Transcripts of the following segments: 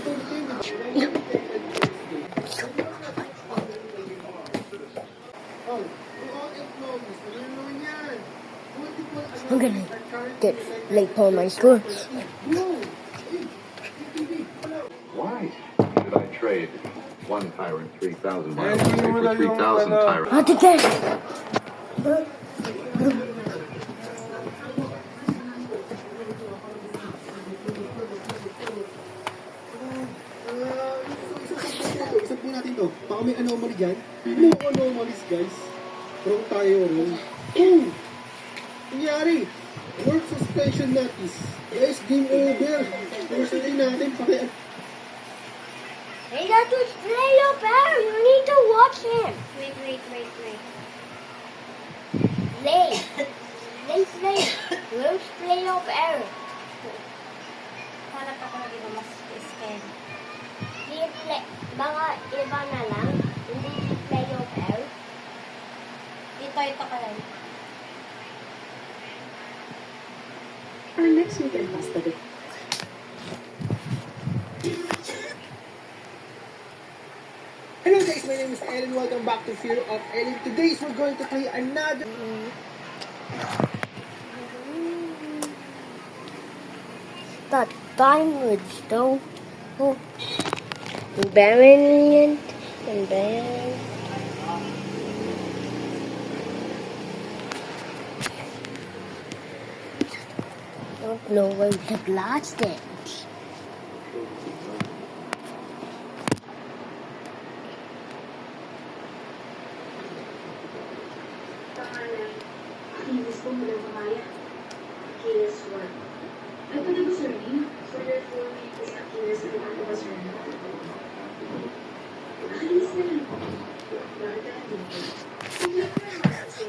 I'm gonna get late for my school. Why should I trade one tyrant 3,000 miles away for 3,000 tyrants? Ate Ken! Isip po natin to. Baka may anomaly dyan. No anomalies, guys. Wrong tayo, wrong. Oh! Nangyari! Work suspension notice. Guys, game over. First day natin, Hey, that was Leo Bear. You need to watch him. Wait. Play. Where's Leo Bear? Hanap ako ng iba mas scan. Baka iba na lang. Hindi Leo Bear. Ito ka lang. Our next weekend hostel. Hello guys, my name is Ellen. Welcome back to Fear of Ellen. Today we're going to play another... That diamond though. Oh. Variant and then don't know where the glass is. Pangalan, Achilles ko mula mamaya. Achilles 1. Ay, pwede ba surname? So your full name is Achilles and ano ba surname? Achilles na lang. Bakit ka nandito? Sige ko naman kasi.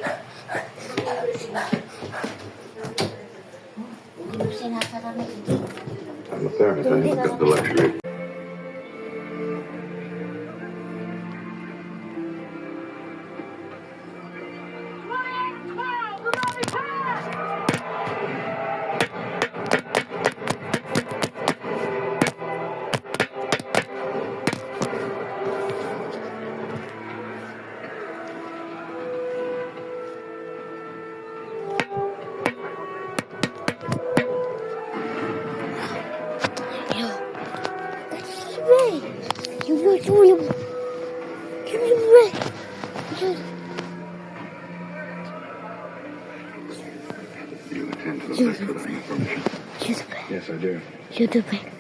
I'm a therapist. I haven't got the luxury. You attend to the rest without my permission. Yes, I do. You're the best.